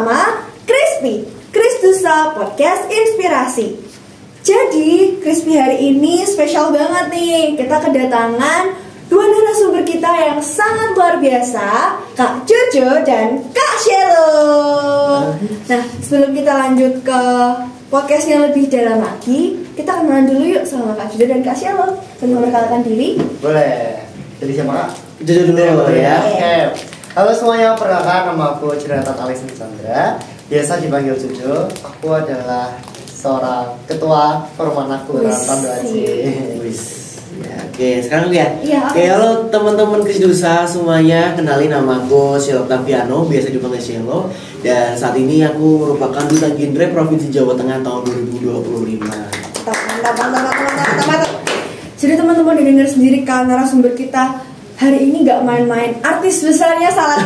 bersama Crispy, Kristusa Podcast Inspirasi. Jadi, Crispy hari ini spesial banget nih. Kita kedatangan dua narasumber kita yang sangat luar biasa, Kak Jojo dan Kak Shelo. Nah, sebelum kita lanjut ke podcastnya lebih dalam lagi, kita kenalan dulu yuk sama Kak Jojo dan Kak Shelo. Bisa memperkenalkan diri? Boleh. Jadi siapa Kak? Jojo dulu ya. Oke. Halo semuanya, perkenalkan nama aku Ciretat Alexander Chandra. Biasa dipanggil Jojo. Aku adalah seorang ketua Forum Anak Kelurahan Pandoaci. Ya, oke, sekarang ya. Iya. Oke, halo teman-teman Kristusa semuanya, kenalin nama aku Shelo Octaviano, biasa dipanggil Shelo. Dan saat ini aku merupakan Duta Genre Provinsi Jawa Tengah tahun 2025. Mantap. Jadi teman-teman dengar sendiri kan narasumber kita hari ini nggak main-main, artis besarnya salah.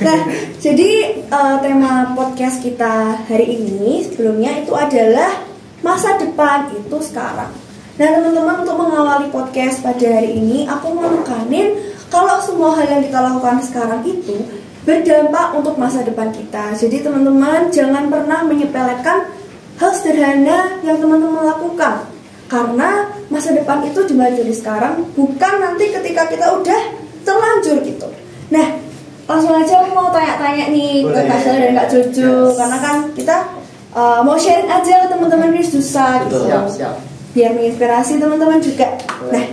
Nah, jadi tema podcast kita hari ini sebelumnya itu adalah masa depan itu sekarang. Nah teman-teman, untuk mengawali podcast pada hari ini, aku mau nekanin kalau semua hal yang kita lakukan sekarang itu berdampak untuk masa depan kita. Jadi teman-teman jangan pernah menyepelekan hal sederhana yang teman-teman lakukan. Karena masa depan itu dimulai dari sekarang, bukan nanti ketika kita udah terlanjur gitu. Nah, langsung aja aku mau tanya-tanya nih ke Kak Shelo dan Kak Jojo. Karena kan kita mau sharing aja ke teman-teman Kristusa gitu. Siap. Biar menginspirasi teman-teman juga. Nah,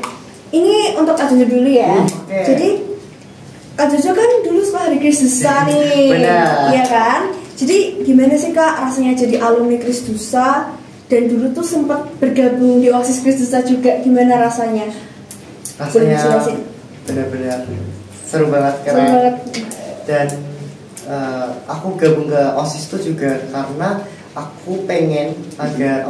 ini untuk Kak Jojo dulu ya. Jadi Kak Jojo kan dulu sekolah di Kristusa nih. Benar. Iya kan? Jadi gimana sih Kak rasanya jadi alumni Kristusa? Dan dulu tuh sempat bergabung di OSIS Kristusa juga, gimana rasanya? Rasanya benar-benar seru banget, keren. Seru banget. Dan aku gabung ke OSIS itu juga karena aku pengen agar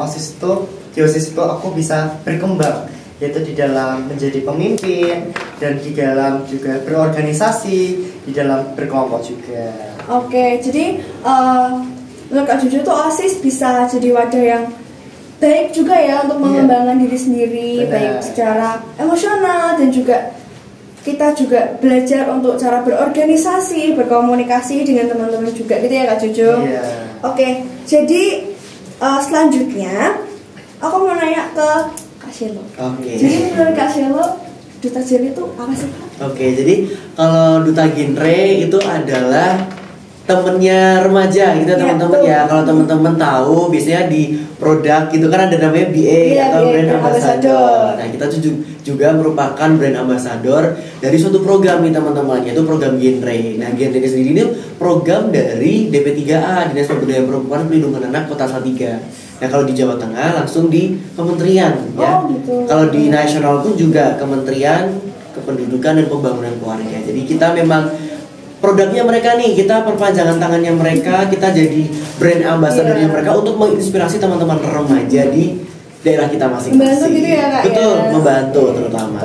di OSIS itu aku bisa berkembang, yaitu di dalam menjadi pemimpin dan di dalam juga berorganisasi, di dalam berkelompok juga. Oke, jadi menurut Kak Jojo tuh OSIS bisa jadi wadah yang baik juga ya untuk mengembangkan diri sendiri. Benar. Baik secara emosional dan juga kita juga belajar untuk cara berorganisasi, berkomunikasi dengan teman-teman juga gitu ya Kak Jojo. Oke, jadi selanjutnya aku mau nanya ke Kak Shelo. Jadi menurut Kak Shelo, Duta Genre itu apa sih Kak? Oke, jadi kalau Duta Genre itu adalah temennya remaja gitu teman-teman ya. Kalau teman-teman tahu biasanya di produk gitu kan ada namanya BA atau brand ambassador. Nah, kita juga merupakan brand ambassador dari suatu program nih teman-teman, yaitu program Genre. Nah, Genre ini sendiri ini program dari DP3A, Dinas Pemberdayaan Perempuan Pelindungan Anak Kota Salatiga. Nah, kalau di Jawa Tengah langsung di kementerian ya. Gitu. Kalau di nasional pun juga Kementerian Kependudukan dan Pembangunan Keluarga. Jadi kita memang produknya mereka nih, kita perpanjangan tangannya mereka, kita jadi brand ambassadornya mereka untuk menginspirasi teman-teman remaja di daerah kita masing-masing. Membantu gitu ya Kak? Betul, ya? membantu terutama.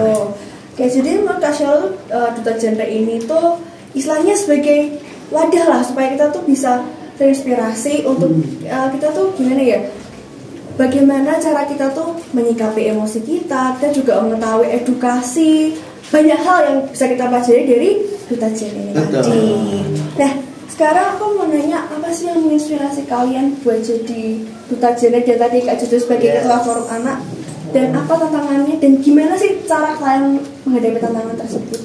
Oke, jadi menurut Kak Shelo Duta Genre ini tuh istilahnya sebagai wadah lah supaya kita tuh bisa terinspirasi untuk kita tuh gimana ya? Bagaimana cara kita tuh menyikapi emosi kita juga mengetahui edukasi, banyak hal yang bisa kita pelajari dari Duta Genre ini tadi. Nah, sekarang aku mau nanya, apa sih yang menginspirasi kalian buat jadi Duta Genre? Dan tadi Kak Jojo sebagai ketua forum anak, dan apa tantangannya dan gimana sih cara kalian menghadapi tantangan tersebut?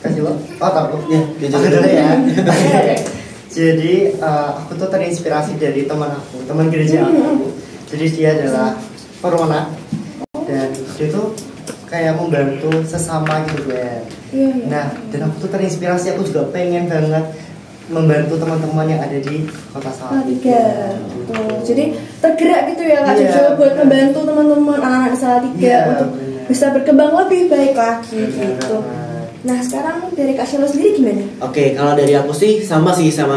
Kasih lo? Oh takut ya, Aku dulu ya. Jadi aku tuh terinspirasi dari teman gereja aku. Jadi dia adalah forum anak dan dia tuh kayak membantu sesama gitu kan. Nah, dan aku tuh terinspirasi, aku juga pengen banget membantu teman-teman yang ada di Kota Salatiga. Jadi tergerak gitu ya Kak Jojo buat membantu teman-teman anak-anak di Salatiga untuk bisa berkembang lebih baik lagi gitu. Nah, sekarang dari Kak Shelo sendiri gimana? Oke, kalau dari aku sih sama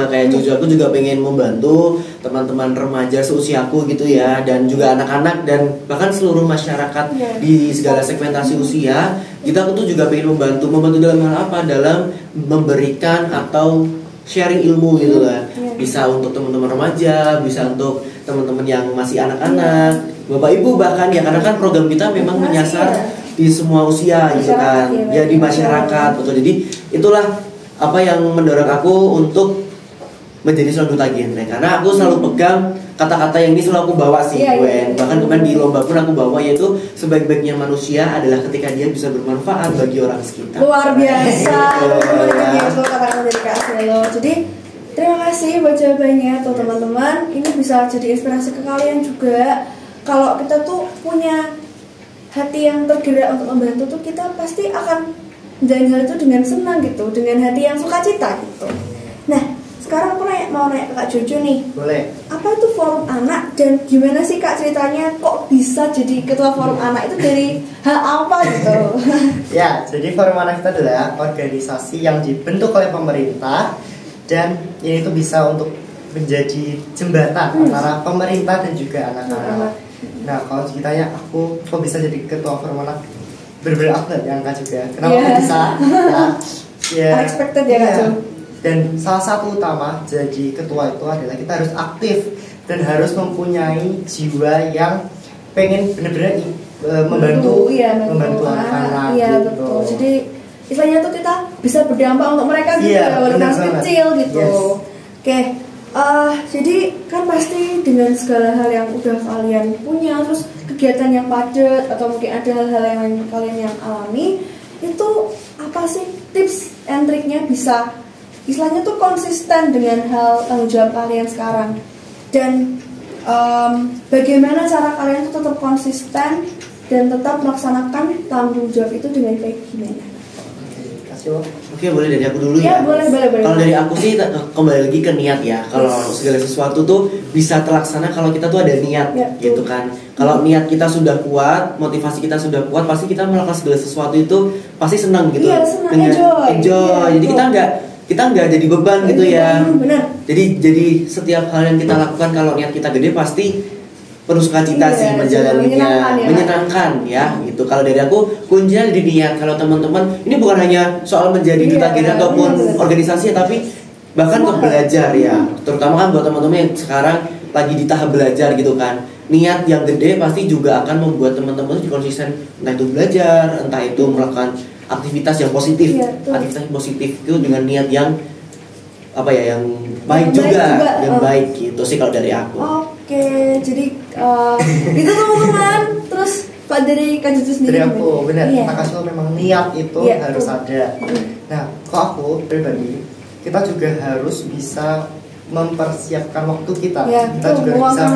kayak Jojo. Aku juga pengen membantu teman-teman remaja seusiaku gitu ya, dan juga anak-anak dan bahkan seluruh masyarakat di segala segmentasi usia. Aku tuh juga pengen membantu dalam hal apa? Dalam memberikan atau sharing ilmu gitu lah. Bisa untuk teman-teman remaja, bisa untuk teman-teman yang masih anak-anak, bapak ibu bahkan ya, karena kan program kita memang menyasar di semua usia gitu kan, ya di masyarakat betul. Jadi itulah apa yang mendorong aku untuk menjadi seorang duta genre, karena aku selalu pegang kata-kata yang ini selalu aku bawa sih, Gwen. Bahkan kemarin di lomba pun aku bawa, yaitu sebaik-baiknya manusia adalah ketika dia bisa bermanfaat bagi orang sekitar. Luar biasa. Itu kata-kata dari Kak Selo. Jadi terima kasih buat jawabannya tuh teman-teman. Ini bisa jadi inspirasi ke kalian juga. Kalau kita tuh punya hati yang tergerak untuk membantu tuh, kita pasti akan menjalani hal itu dengan senang gitu, dengan hati yang sukacita gitu. Nah, sekarang aku mau nanya ke Kak Jojo nih. Boleh. Apa itu forum anak dan gimana sih Kak ceritanya kok bisa jadi ketua forum anak itu dari hal apa gitu? Ya, jadi forum anak itu adalah organisasi yang dibentuk oleh pemerintah dan ini tuh bisa untuk menjadi jembatan antara pemerintah dan juga anak-anak. Nah, kalau ceritanya aku kok bisa jadi ketua forum anak, berbeda aku nggak nyangka juga. Kenapa aku bisa? Ya, unexpected ya Kak Jo. Dan salah satu utama jadi ketua itu adalah kita harus aktif dan harus mempunyai jiwa yang pengen benar-benar membantu anak-anak iya, gitu. Betul. Jadi istilahnya tuh kita bisa berdampak untuk mereka gitu ya, walaupun masih kecil gitu. Yes. Oke, jadi kan pasti dengan segala hal yang udah kalian punya, terus kegiatan yang padat atau mungkin ada hal-hal yang kalian yang alami, itu apa sih tips and triknya bisa istilahnya tuh konsisten dengan hal tanggung jawab kalian sekarang, dan bagaimana cara kalian tuh tetap konsisten dan tetap melaksanakan tanggung jawab itu dengan baik gimana? Oke, boleh dari aku dulu ya. Boleh. Kalau dari aku sih kembali lagi ke niat ya. Kalau segala sesuatu tuh bisa terlaksana kalau kita tuh ada niat, gitu kan. Kalau niat kita sudah kuat, motivasi kita sudah kuat, pasti kita melakukan segala sesuatu itu pasti senang gitu. Iya, senang, dengan enjoy. Jadi kita nggak jadi beban gitu ya. Benar. Jadi setiap hal yang kita lakukan kalau niat kita gede pasti penuh sukacita sih menjalaninya, menyenangkan ya gitu. Kalau dari aku kuncinya di niat. Kalau teman-teman ini bukan hanya soal menjadi duta genre ataupun organisasi, tapi bahkan ke belajar ya. Terutama kan buat teman-teman yang sekarang lagi di tahap belajar gitu kan. Niat yang gede pasti juga akan membuat teman-teman konsisten, entah itu belajar, entah itu melakukan aktivitas yang positif. Aktivitas positif itu dengan niat yang yang baik juga, yang baik gitu sih kalau dari aku. Oke, jadi itu teman-teman. Terus Pak dari Kak Jojo sendiri? Dari aku benar, Kak Kaslo memang niat itu harus ada. Nah, kalau aku pribadi, kita juga harus bisa mempersiapkan waktu kita. Kita juga bisa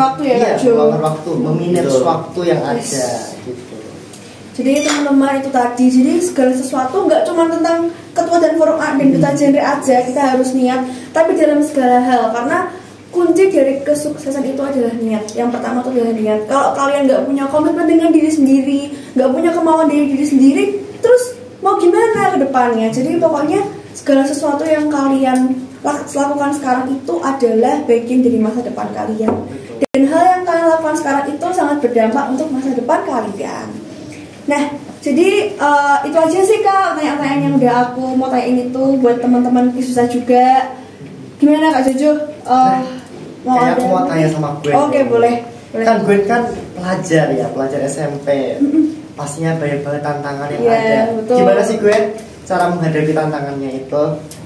meluangkan waktu, memanage waktu yang ada gitu. Jadi teman-teman itu tadi, jadi segala sesuatu nggak cuma tentang ketua dan forum A dan duta genre aja, kita harus niat, tapi dalam segala hal, karena kunci dari kesuksesan itu adalah niat. Yang pertama itu adalah niat. Kalau kalian nggak punya komitmen dengan diri sendiri, nggak punya kemauan dari diri sendiri, terus mau gimana ke depannya? Jadi pokoknya segala sesuatu yang kalian lakukan sekarang itu adalah bagian dari masa depan kalian. Dan hal yang kalian lakukan sekarang itu sangat berdampak untuk masa depan kalian. Nah, jadi itu aja sih Kak, pertanyaan-pertanyaan yang udah aku mau tanyain itu buat teman-teman susah juga. Gimana Kak Jojo? Aku mau tanya sama Gwen. Oke, boleh. Kan Gwen kan pelajar SMP. Pastinya banyak banget tantangan yang ada. Betul. Gimana sih Gwen cara menghadapi tantangannya itu?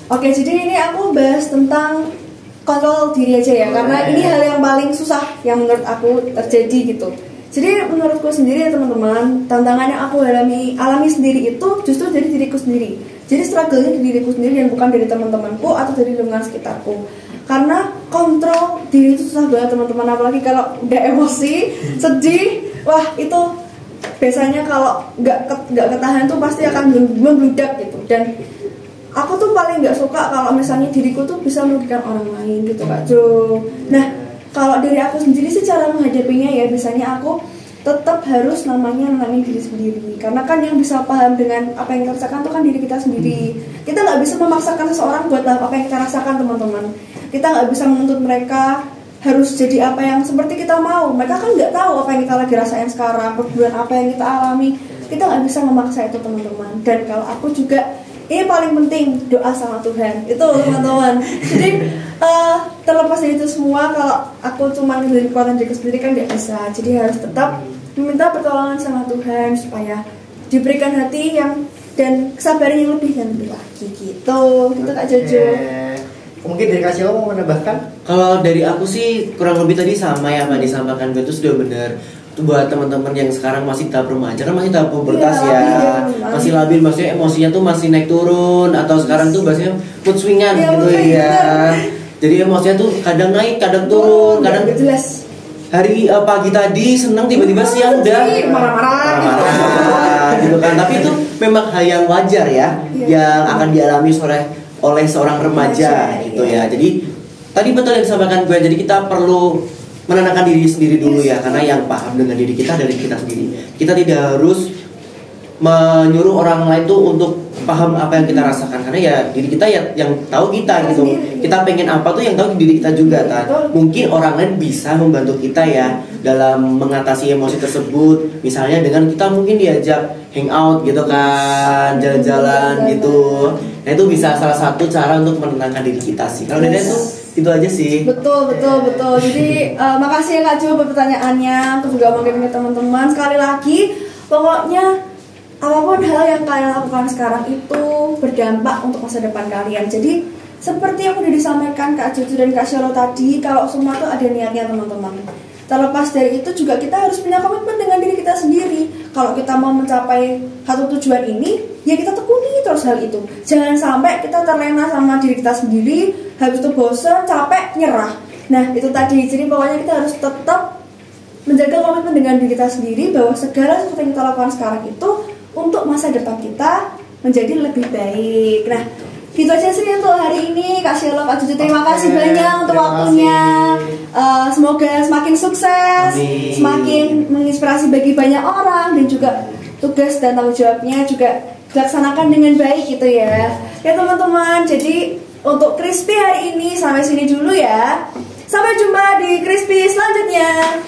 Oke, jadi ini aku bahas tentang kontrol diri aja ya, karena ini hal yang paling susah yang menurut aku terjadi gitu. Jadi menurutku sendiri ya teman-teman, tantangan yang aku alami sendiri itu justru dari diriku sendiri. Jadi struggle-nya di diriku sendiri dan bukan dari teman-temanku atau dari lingkungan sekitarku. Karena kontrol diri itu susah banget teman-teman, apalagi kalau udah emosi, sedih, wah itu biasanya kalau nggak ketahan tuh pasti akan membludak gitu. Dan aku tuh paling nggak suka kalau misalnya diriku tuh bisa merugikan orang lain gitu Kak Jo. Nah, kalau dari aku sendiri sih cara menghadapinya ya, biasanya aku tetap harus nenangin diri sendiri. Karena kan yang bisa paham dengan apa yang kita rasakan itu kan diri kita sendiri. Kita nggak bisa memaksakan seseorang buat apa yang kita rasakan teman-teman. Kita nggak bisa menuntut mereka harus jadi apa yang seperti kita mau. Mereka kan nggak tahu apa yang kita lagi rasain sekarang, perbuatan apa yang kita alami. Kita nggak bisa memaksa itu teman-teman. Dan kalau aku juga, ini paling penting, doa sama Tuhan. Itu teman-teman. Jadi terlepas dari itu semua, kalau aku cuma ngelihat kekuatan diriku sendiri kan nggak bisa. Jadi harus tetap meminta pertolongan sama Tuhan supaya diberikan hati yang dan kesabaran yang lebih dan lebih lagi gitu Kak Jojo. Mungkin dari Kak Sheila mau menambahkan? Kalau dari aku sih kurang lebih tadi sama ya Mbak disampaikan, itu sudah benar. Itu buat teman-teman yang sekarang masih tahap remaja, kan masih tahap pubertas ya, masih labil, maksudnya emosinya tuh masih naik turun, atau sekarang tuh bahasanya mood swingan gitu ya. Jadi emosinya tuh kadang naik, kadang turun, kadang jelas. Hari pagi tadi senang, tiba-tiba siang udah marah-marah gitu kan. Tapi itu memang hal yang wajar ya, yang akan dialami oleh seorang remaja gitu ya. Jadi tadi betul yang disampaikan gue, jadi kita perlu menenangkan diri sendiri dulu ya, karena yang paham dengan diri kita dari kita sendiri. Kita tidak harus menyuruh orang lain tuh untuk paham apa yang kita rasakan, karena ya diri kita ya yang tahu kita gitu. Kita pengen apa tuh yang tahu diri kita juga kan. Mungkin orang lain bisa membantu kita ya dalam mengatasi emosi tersebut, misalnya dengan kita mungkin diajak hangout gitu kan, jalan-jalan gitu. Nah itu bisa salah satu cara untuk menenangkan diri kita sih. Kalau dari itu aja sih. Betul. Jadi makasih ya Kak Jo buat pertanyaannya. Aku juga mau ke teman-teman sekali lagi, pokoknya apapun hal yang kalian lakukan sekarang itu berdampak untuk masa depan kalian. Jadi seperti yang udah disampaikan Kak Jojo dan Kak Sheila tadi, kalau semua tuh ada niatnya teman-teman. Terlepas dari itu juga kita harus punya komitmen dengan diri kita sendiri. Kalau kita mau mencapai satu tujuan ini, ya kita tekuni terus hal itu. Jangan sampai kita terlena sama diri kita sendiri, habis itu bosan, capek, nyerah. Nah itu tadi, jadi pokoknya kita harus tetap menjaga komitmen dengan diri kita sendiri, bahwa segala sesuatu yang kita lakukan sekarang itu untuk masa depan kita menjadi lebih baik. Nah gitu aja sih untuk hari ini Kak Sheila, Kak Jojo, terima kasih banyak untuk waktunya. Semoga semakin sukses, semakin menginspirasi bagi banyak orang, dan juga tugas dan tanggung jawabnya juga dilaksanakan dengan baik gitu ya. Ya teman-teman, jadi untuk Crispy hari ini sampai sini dulu ya. Sampai jumpa di Crispy selanjutnya.